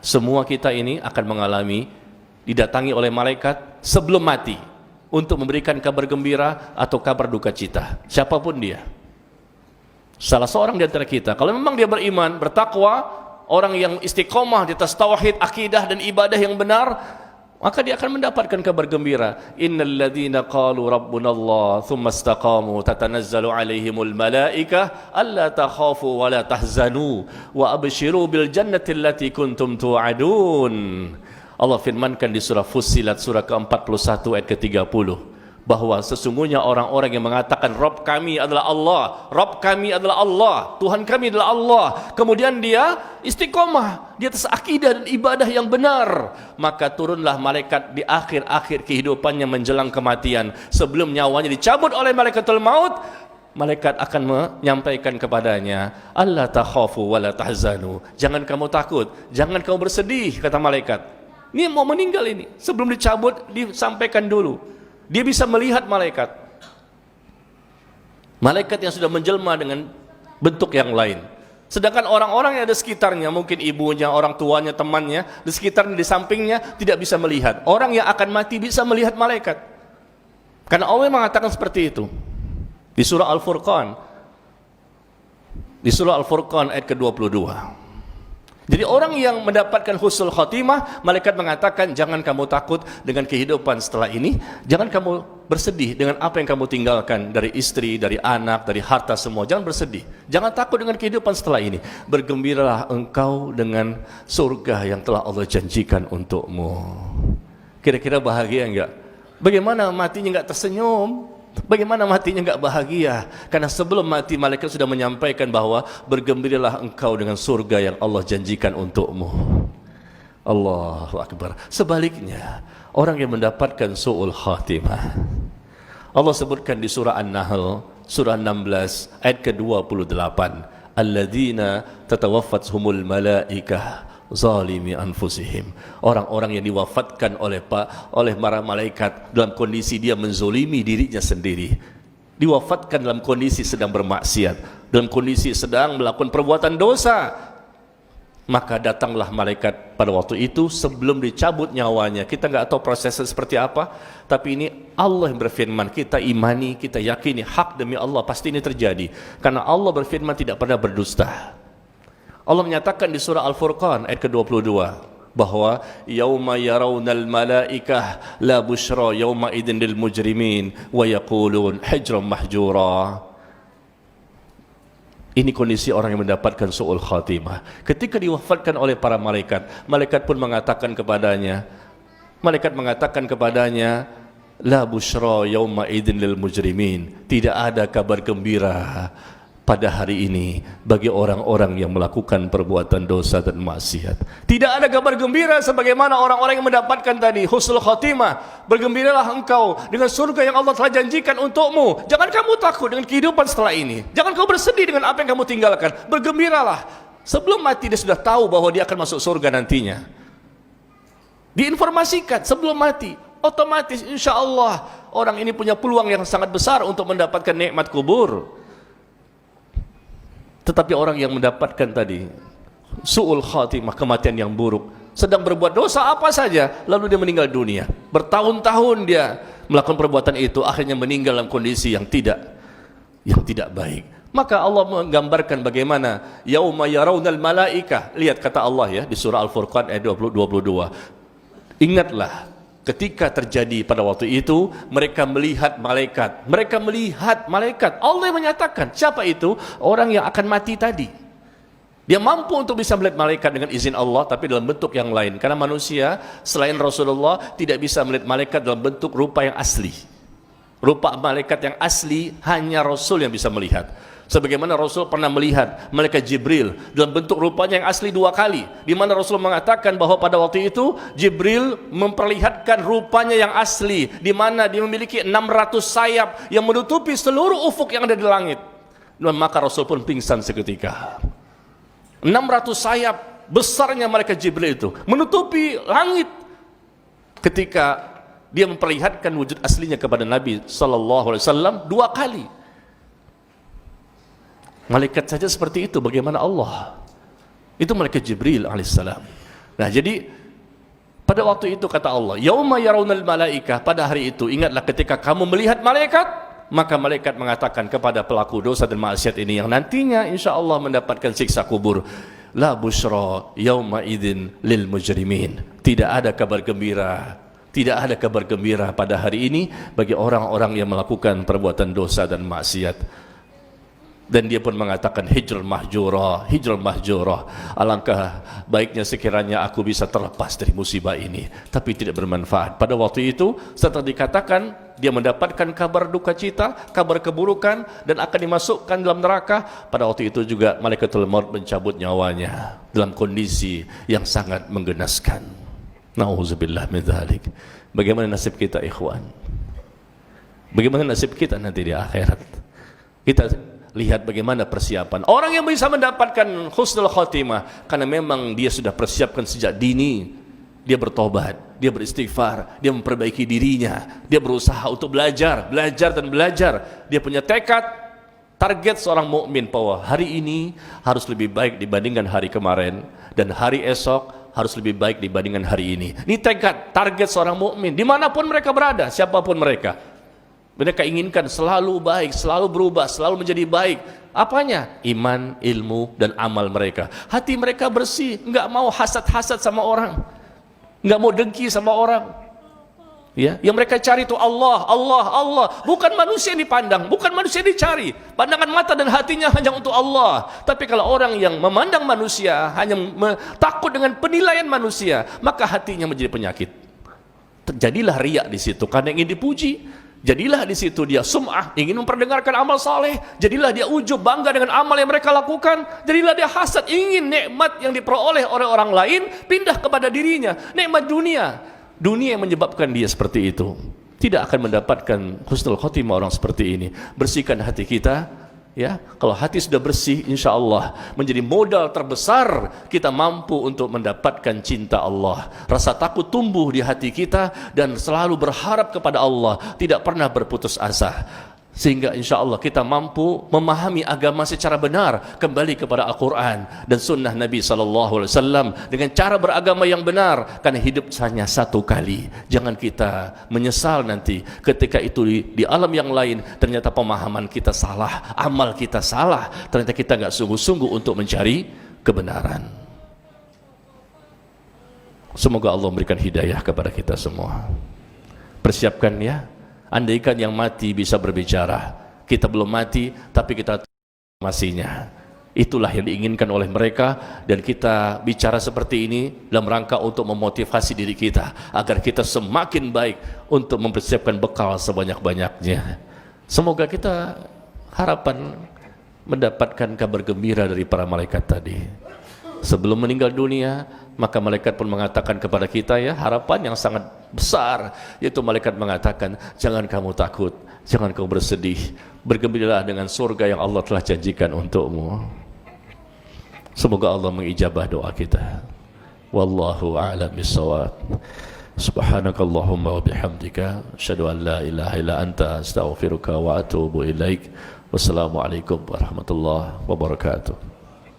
Semua kita ini akan mengalami didatangi oleh malaikat sebelum mati untuk memberikan kabar gembira atau kabar duka cita, siapapun dia. Salah seorang di antara kita, kalau memang dia beriman, bertakwa, orang yang istiqomah di atas tauhid, akidah dan ibadah yang benar, maka dia akan mendapatkan kabar gembira. Innal ladzina qalu rabbunallah tsumma istaqamu tatanazzalu alaihimul malaikah alla takhafu wa la tahzanu wa abshiru bil jannati allati kuntum tu'adun. Allah firmankan di surah Fussilat surah ke-41 ayat ke-30 bahwa sesungguhnya orang-orang yang mengatakan Rabb kami adalah Allah, Rabb kami adalah Allah, Tuhan kami adalah Allah, kemudian dia istiqomah di atas akidah dan ibadah yang benar, maka turunlah malaikat di akhir-akhir kehidupannya menjelang kematian, sebelum nyawanya dicabut oleh malaikatul maut. Malaikat akan menyampaikan kepadanya, Allah takhafu wa la tahzanu, jangan kamu takut, jangan kamu bersedih, kata malaikat. Ini mau meninggal ini, sebelum dicabut disampaikan dulu. Dia bisa melihat malaikat. Malaikat yang sudah menjelma dengan bentuk yang lain. Sedangkan orang-orang yang ada sekitarnya, mungkin ibunya, orang tuanya, temannya, di sekitarnya, di sampingnya, tidak bisa melihat. Orang yang akan mati bisa melihat malaikat. Karena Allah mengatakan seperti itu. Di surah Al-Furqan. Di surah Al-Furqan ayat ke-22. Jadi orang yang mendapatkan husnul khatimah, malaikat mengatakan jangan kamu takut dengan kehidupan setelah ini, jangan kamu bersedih dengan apa yang kamu tinggalkan dari istri, dari anak, dari harta semua, jangan bersedih, jangan takut dengan kehidupan setelah ini, bergembiralah engkau dengan surga yang telah Allah janjikan untukmu. Kira-kira bahagia enggak? Bagaimana matinya enggak tersenyum? Bagaimana matinya enggak bahagia? Karena sebelum mati malaikat sudah menyampaikan bahwa bergembiralah engkau dengan surga yang Allah janjikan untukmu. Allahu Akbar. Sebaliknya, orang yang mendapatkan su'ul khatimah, Allah sebutkan di surah An-Nahl surah 16 ayat ke-28, alladzina tatawaffathumul malaikah zalimi anfusihim, orang-orang yang diwafatkan oleh para malaikat dalam kondisi dia menzolimi dirinya sendiri, diwafatkan dalam kondisi sedang bermaksiat, dalam kondisi sedang melakukan perbuatan dosa. Maka datanglah malaikat pada waktu itu sebelum dicabut nyawanya. Kita nggak tahu prosesnya seperti apa, tapi ini Allah yang berfirman, kita imani, kita yakini hak demi Allah, pasti ini terjadi karena Allah berfirman tidak pernah berdusta. Allah menyatakan di surah Al-Furqan ayat ke-22 bahwa yauma yarawnal malaikah la busyra yauma idzin lil mujrimin wa yaqulun hijran mahjura. Ini kondisi orang yang mendapatkan su'ul khatimah. Ketika diwafatkan oleh para malaikat, malaikat pun mengatakan kepadanya, la busyra yauma idzin lil mujrimin, tidak ada kabar gembira pada hari ini bagi orang-orang yang melakukan perbuatan dosa dan maksiat. Tidak ada kabar gembira sebagaimana orang-orang yang mendapatkan tadi husnul khatimah. Bergembiralah engkau dengan surga yang Allah telah janjikan untukmu. Jangan kamu takut dengan kehidupan setelah ini. Jangan kau bersedih dengan apa yang kamu tinggalkan. Bergembiralah. Sebelum mati dia sudah tahu bahwa dia akan masuk surga nantinya. Diinformasikan sebelum mati. Otomatis insya Allah orang ini punya peluang yang sangat besar untuk mendapatkan nikmat kubur. Tetapi orang yang mendapatkan tadi su'ul khatimah, kematian yang buruk, sedang berbuat dosa apa saja, lalu dia meninggal dunia, bertahun-tahun dia melakukan perbuatan itu, akhirnya meninggal dalam kondisi yang tidak baik. Maka Allah menggambarkan bagaimana yauma yarawnal malaikah. Lihat kata Allah ya di surah Al-Furqan ayat 22. Ingatlah ketika terjadi pada waktu itu, mereka melihat malaikat. Allah yang menyatakan, siapa itu? Orang yang akan mati tadi. Dia mampu untuk bisa melihat malaikat dengan izin Allah, tapi dalam bentuk yang lain. Karena manusia selain Rasulullah tidak bisa melihat malaikat dalam bentuk rupa yang asli. Rupa malaikat yang asli hanya Rasul yang bisa melihat. Sebagaimana Rasul pernah melihat malaikat Jibril dalam bentuk rupanya yang asli 2 kali, di mana Rasul mengatakan bahwa pada waktu itu Jibril memperlihatkan rupanya yang asli, di mana dia memiliki 600 sayap yang menutupi seluruh ufuk yang ada di langit. Dan maka Rasul pun pingsan seketika. 600 sayap besarnya malaikat Jibril itu menutupi langit ketika dia memperlihatkan wujud aslinya kepada Nabi sallallahu alaihi wasallam 2 kali. Malaikat saja seperti itu, bagaimana Allah? Itu malaikat Jibril alaihissalam. Nah, jadi pada waktu itu kata Allah, yauma yarawnal malaikah, pada hari itu ingatlah ketika kamu melihat malaikat, maka malaikat mengatakan kepada pelaku dosa dan maksiat ini yang nantinya insya Allah mendapatkan siksa kubur, la busyra yauma idzin lil mujrimin. Tidak ada kabar gembira, tidak ada kabar gembira pada hari ini bagi orang-orang yang melakukan perbuatan dosa dan maksiat. Dan dia pun mengatakan hijrul mahjurah, hijrul mahjurah. Alangkah baiknya sekiranya aku bisa terlepas dari musibah ini, tapi tidak bermanfaat. Pada waktu itu setelah dikatakan dia mendapatkan kabar duka cita, kabar keburukan, dan akan dimasukkan dalam neraka. Pada waktu itu juga malaikatul maut mencabut nyawanya dalam kondisi yang sangat menggenaskan. Nauzubillah min dzalik. Bagaimana nasib kita ikhwan? Bagaimana nasib kita nanti di akhirat? Kita lihat bagaimana persiapan orang yang bisa mendapatkan husnul khotimah, karena memang dia sudah persiapkan sejak dini. Dia bertobat, dia beristighfar, dia memperbaiki dirinya, dia berusaha untuk belajar dan belajar. Dia punya tekad, target seorang mukmin bahwa hari ini harus lebih baik dibandingkan hari kemarin, dan hari esok harus lebih baik dibandingkan hari ini. Ini tekad, target seorang mukmin dimanapun mereka berada, siapapun mereka. Mereka inginkan selalu baik, selalu berubah, selalu menjadi baik. Apanya? Iman, ilmu, dan amal mereka. Hati mereka bersih, enggak mau hasad-hasad sama orang, enggak mau dengki sama orang. Ya, yang mereka cari itu Allah, Allah, Allah. Bukan manusia yang dipandang, bukan manusia yang dicari. Pandangan mata dan hatinya hanya untuk Allah. Tapi kalau orang yang memandang manusia, hanya takut dengan penilaian manusia, maka hatinya menjadi penyakit. Terjadilah riya di situ karena ingin dipuji. Jadilah di situ dia sum'ah, ingin memperdengarkan amal saleh. Jadilah dia ujub, bangga dengan amal yang mereka lakukan. Jadilah dia hasad, ingin nikmat yang diperoleh oleh orang lain pindah kepada dirinya. Nikmat dunia, dunia yang menyebabkan dia seperti itu. Tidak akan mendapatkan husnul khotimah orang seperti ini. Bersihkan hati kita. Ya, kalau hati sudah bersih, insya Allah menjadi modal terbesar kita mampu untuk mendapatkan cinta Allah. Rasa takut tumbuh di hati kita dan selalu berharap kepada Allah, tidak pernah berputus asa. Sehingga insya Allah kita mampu memahami agama secara benar, kembali kepada Al-Quran dan Sunnah Nabi SAW dengan cara beragama yang benar. Karena hidup hanya satu kali. Jangan kita menyesal nanti ketika itu di alam yang lain ternyata pemahaman kita salah, amal kita salah, ternyata kita nggak sungguh-sungguh untuk mencari kebenaran. Semoga Allah memberikan hidayah kepada kita semua. Persiapkan ya. Andaikan yang mati bisa berbicara, kita belum mati tapi kita masihnya. Itulah yang diinginkan oleh mereka, dan kita bicara seperti ini dalam rangka untuk memotivasi diri kita agar kita semakin baik untuk mempersiapkan bekal sebanyak-banyaknya. Semoga kita harapan mendapatkan kabar gembira dari para malaikat tadi. Sebelum meninggal dunia, maka malaikat pun mengatakan kepada kita ya harapan yang sangat besar, yaitu malaikat mengatakan, jangan kamu takut, jangan kamu bersedih, bergembiralah dengan surga yang Allah telah janjikan untukmu. Semoga Allah mengijabah doa kita. Wallahu a'lam bissawab. Subhanakallahumma wa bihamdika asyhadu an la ilaha illa anta astaghfiruka wa atubu ilaik. Wassalamualaikum warahmatullahi wabarakatuh.